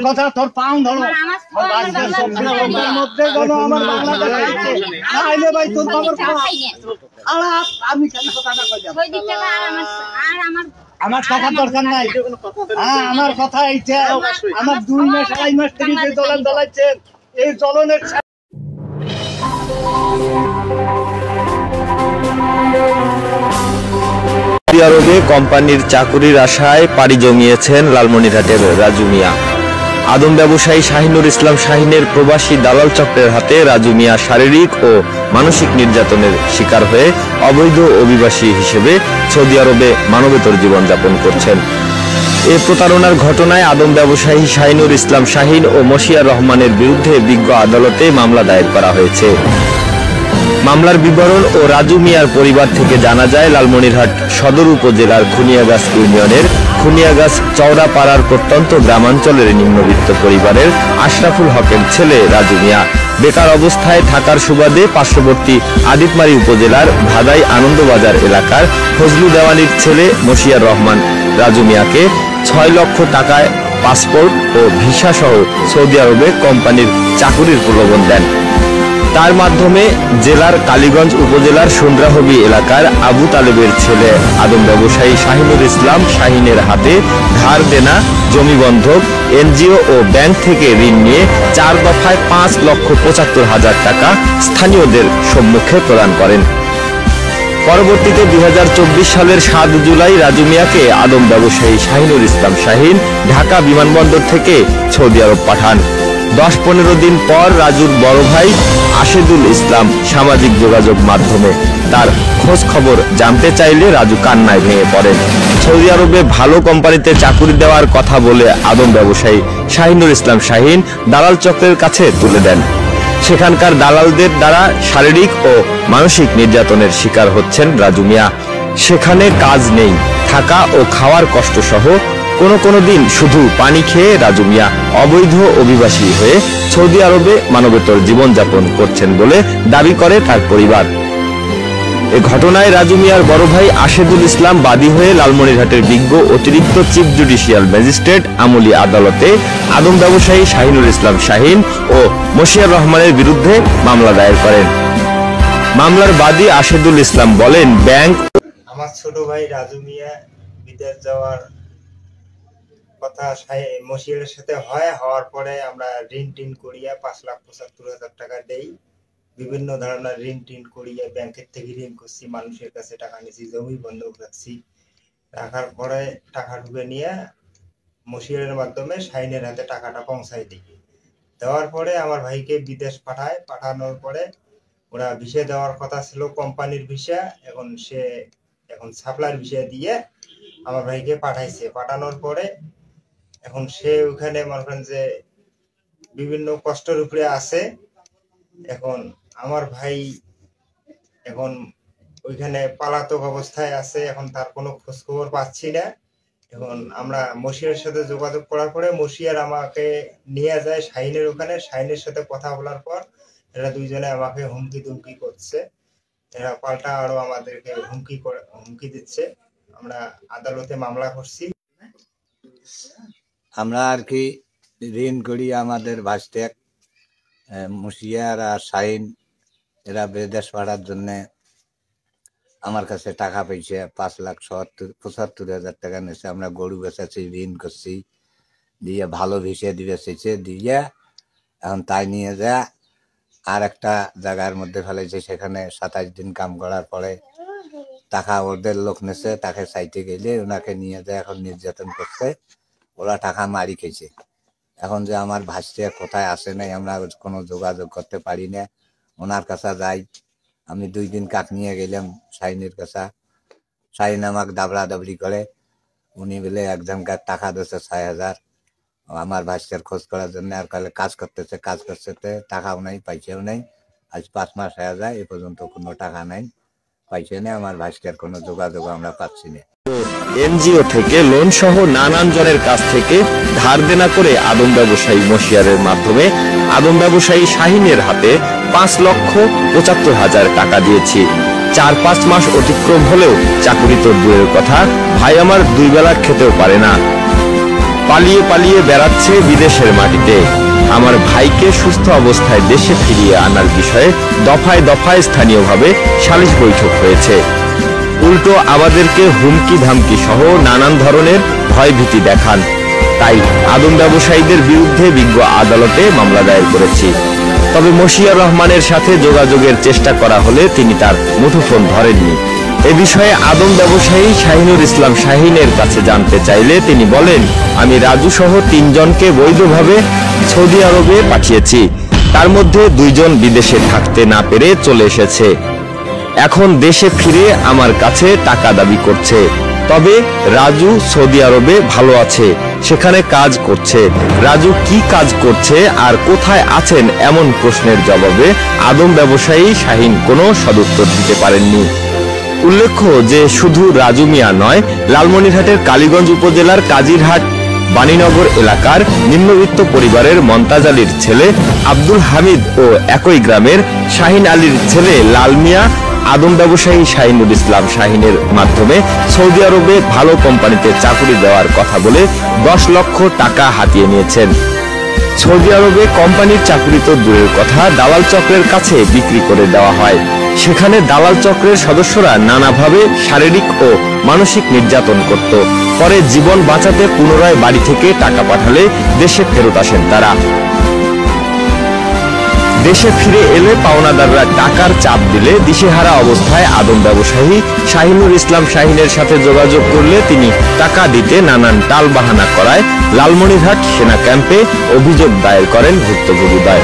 কথা তোর পাও ধরো মধ্যে কোনো আমার বাংলাদেশ ভাই তোর খবর আমি কেন কথাটা কই যাব আমার কথা দরকার নাই হ্যাঁ আমার কথা এইটা আমার 2 মাস 2.5 মাস থেকে যে দলান দলাইছেন এই চলনের সৌদি আরবে কোম্পানির চাকুরির আশায় পাড়ি জমিয়েছেন লালমনিরহাটের রাজু মিয়া। আদম ব্যবসায়ী শাহিনুর ইসলাম শাহিনের প্রবাসী দালাল চক্রের হাতে রাজু মিয়া শারীরিক ও মানসিক নির্যাতনের শিকার হয়ে অবৈধ অভিবাসী হিসেবে সৌদি আরবে মানবেতর জীবনযাপন করছেন। এই প্রতারণার ঘটনায় আদম ব্যবসায়ী শাহিনুর ইসলাম শাহিন ও মশিয়ার রহমানের বিরুদ্ধে বিজ্ঞ আদালতে মামলা দায়ের করা হয়েছে। মামলার বিবরণ ও রাজু মিয়ার পরিবার থেকে জানা যায়, লালমনিরহাট সদর উপজেলার খুনিয়াগাছ ইউনিয়নের খুনিয়াগাছ চওড়াপাড়ার প্রত্যন্ত গ্রামাঞ্চলের নিম্নবিত্ত পরিবারের আশরাফুল হকের ছেলে রাজু মিয়া বেকার অবস্থায় থাকার সুবাদে পার্শ্ববর্তী আদিতমারী উপজেলার ভাদাই আনন্দবাজার এলাকার ফজলু দেওয়ানির ছেলে মশিয়ার রহমান রাজু মিয়াকে 6 লক্ষ টাকায় পাসপোর্ট ও ভিসা সহ সৌদি আরবে কোম্পানির চাকুরির প্রলোভন দেন। তার মাধ্যমে জেলার কালীগঞ্জ উপজেলার সুন্দ্রাহবি এলাকার আবু তালেবের ছেলে আদম ব্যবসায়ী শাহিনুর ইসলাম শাহিনের হাতে ধার দেনা জমি বন্ধক এনজিও ও ব্যাংক থেকে ঋণ নিয়ে 4 দফায় 5,75,000 টাকা স্থানীয়দের সম্মুখে প্রদান করেন। পরবর্তীতে 2024 সালের 7 জুলাই রাজু মিয়াকে আদম ব্যবসায়ী শাহিনুর ইসলাম শাহিন ঢাকা বিমানবন্দর থেকে সৌদি আরব পাঠান। 10-15 দিন পর রাজুর বড় ভাই আশেদুল ইসলাম সামাজিক যোগাযোগ মাধ্যমে তার খোঁজ খবর জানতে চাইলে রাজু কান্নায় ভেঙে পড়েন। সৌদি আরবে ভালো কোম্পানিতে চাকুরি দেওয়ার কথা বলে আদম ব্যবসায়ী শাহিনুর ইসলাম শাহিন দালাল চক্রের কাছে তুলে দেন। সেখানকার দালালদের দ্বারা শারীরিক ও মানসিক নির্যাতনের শিকার হচ্ছেন রাজু মিয়া। সেখানে কাজ নেই, থাকা ও খাওয়ার কষ্ট সহ কোনো দিন শুধু পানি খেয়ে রাজু মিয়া অবৈধ অভিবাসী হয়ে সৌদি আরবে মানবেতর জীবনযাপন করছেন বলে দাবি করে তার পরিবার। এ ঘটনায় রাজু মিয়ার বড় ভাই আশেদুল ইসলাম বাদী হয়ে লালমনিরহাটের বিজ্ঞ অতিরিক্ত চিফ জুডিশিয়াল ম্যাজিস্ট্রেট আমলি আদালতে আদম ব্যবসায়ী শাহিনুর ইসলাম শাহিন ও মশিয়ার রহমানের বিরুদ্ধে মামলা দায়ের করেন। মামলার বাদী আশেদুল ইসলাম বলেন, ব্যাংক আমার ছোট ভাই রাজু মিয়া বিদেশ যাওয়ার কথা মশিয়ারের সাথে হওয়ার পরে আমরা ঋণ টিন করিয়া 5,75,000 টাকা দেই। বিভিন্ন ধরনের ঋণ টিন করিয়া ব্যাংকের থেকে ঋণ করছি, মানুষের কাছে টাকা নিয়েছি, জমি বন্ধক রাখছি। রাখার পরে টাকা ঢুকে নিয়ে মশিয়ারের মাধ্যমে শাহিনের হাতে টাকাটা পৌঁছাই দিই। দেওয়ার পরে আমার ভাইকে বিদেশ পাঠানোর পরে ওরা ভিসা দেওয়ার কথা ছিল কোম্পানির ভিসা, এখন সাপ্লাইয়ের ভিসা দিয়ে আমার ভাইকে পাঠাইছে। পাঠানোর পরে এখন সে ওখানে মনে করেন যে বিভিন্ন কষ্টের উপরে আছে। এখন আমার ভাই এখন ওইখানে পলাতক অবস্থায় আছে, এখন তার কোনো খোঁজ খবর পাচ্ছি না। এখন আমরা মশিয়ার সাথে যোগাযোগ করার পরে মশিয়ার আমাকে নিয়ে যায় শাহিনের ওখানে। শাহিনের সাথে কথা বলার পর এরা দুইজনে আমাকে হুমকি দুমকি করছে, এরা পাল্টা আরো আমাদেরকে হুমকি দিচ্ছে। আমরা আদালতে মামলা করছি। আমরা আর কি ঋণ করি আমাদের ভাস্টেক মুশিয়ার আর শাহিন, এরা বিদেশ পাঠার জন্যে আমার কাছে টাকা পেয়েছে। 5,75,000 টাকা নিয়েছে। আমরা গরু বেচাচ্ছি, ঋণ করছি, দিয়ে ভালো ভিসে দিয়েছে, দিয়ে এখন তাই নিয়ে যা আর একটা জায়গার মধ্যে ফেলেছে। সেখানে 27 দিন কাম করার পরে টাকা ওদের লোক নিয়েছে, তাকে চাইতে গেলে ওনাকে নিয়ে যায় এখন নির্যাতন করছে। ওরা টাকা মারি খেয়েছে। এখন যে আমার ভাসতে কোথায় আসে নাই, আমরা কোনো যোগাযোগ করতে পারি না। ওনার কাছে যাই, আমি 2 দিন কাক নিয়ে গেলাম শাহিনের কাছে। শাহিন আমাকে দাবড়াদাবড়ি করে, উনি বলে একজনকার টাকা দিয়েছে 6,000 আমার ভাস্তের খোঁজ করার জন্য। আর কালে কাজ করতেছে টাকাও নাই, পয়সাও নাই। আজ 5 মাস হয়ে যায়, এ পর্যন্ত কোনো টাকা নাই, পয়সা নেই। আমার ভাস্তের কোনো যোগাযোগ আমরা পাচ্ছি না। এনজিও থেকে লোন সহ নানান জনের কাছ থেকে ধার দেনা করে আদম ব্যবসায়ী মশিয়ারের মাধ্যমে আদম ব্যবসায়ী শাহিনের হাতে 5,75,000 টাকা দিয়েছি। 4-5 মাস অতিক্রম হলেও চাকুরি তো দূরের কথা, ভাই আমার 2 বেলা খেতেও পারে না। পালিয়ে পালিয়ে বেড়াচ্ছে বিদেশের মাটিতে। আমার ভাইকে সুস্থ অবস্থায় দেশে ফিরিয়ে আনার বিষয়ে দফায় দফায় স্থানীয়ভাবে সালিশ বৈঠক হয়েছে। উল্টো আমাদেরকে হুমকি ধামকি সহ নানান ধরনের ভয়ভীতি দেখান। তাই আদম ব্যবসায়ীদের বিরুদ্ধে বিজ্ঞ আদালতে মামলা দায়ের করেছি। তবে মশিউর রহমানের সাথে যোগাযোগের চেষ্টা করা হলে তিনি তার মুঠোফোন ধরেননি। এ বিষয়ে আদম ব্যবসায়ী শাহিনুর ইসলাম শাহিনের কাছে জানতে চাইলে তিনি বলেন, আমি রাজু সহ 3 জনকে বৈধভাবে সৌদি আরবে পাঠিয়েছি। তার মধ্যে 2 জন বিদেশে থাকতে না পেরে চলে এসেছে। এখন দেশে ফিরে আমার কাছে টাকা দাবি করছে। তবে রাজু সৌদি আরবে ভালো আছে, সেখানে কাজ করছে। রাজু কি কাজ করছে আর কোথায় আছেন এমন প্রশ্নের জবাবে আদম ব্যবসায়ী শাহিন কোনো সদুত্তর দিতে পারেননি। উল্লেখ্য যে শুধু রাজু মিয়া নয়, লালমনিরহাটের কালীগঞ্জ উপজেলার কাজিরহাট বাণীনগর এলাকার নিম্নবিত্ত পরিবারের মন্তাজ আলীর ছেলে আব্দুল হামিদ ও একই গ্রামের শাহিন আলীর ছেলে লাল মিয়া আদম ব্যবসায়ী শাহিনুর ইসলাম শাহিনের মাধ্যমে সৌদি আরবে ভালো কোম্পানিতে চাকরি দেওয়ার কথা বলে 10 লক্ষ টাকা হাতিয়ে নিয়েছেন। সৌদি আরবে কোম্পানির চাকরি তো দূরের কথা, দালাল চক্রের কাছে বিক্রি করে দেওয়া হয়। সেখানে দালাল চক্রের সদস্যরা নানাভাবে শারীরিক ও মানসিক নির্যাতন করত। পরে জীবন বাঁচাতে পুনরায় বাড়ি থেকে টাকা পাঠালে দেশে ফেরত আসেন তারা। দেশে ফিরে এলে পাওনাদাররা টাকার চাপ দিলে দিশেহারা অবস্থায় আদম ব্যবসায়ী শাহিনুর ইসলাম শাহিনের সাথে যোগাযোগ করলে তিনি টাকা দিতে নানান টালবাহানা করায় লালমনিরহাট সেনা ক্যাম্পে অভিযোগ দায়ের করেন ভুক্তভোগীদ্বয়।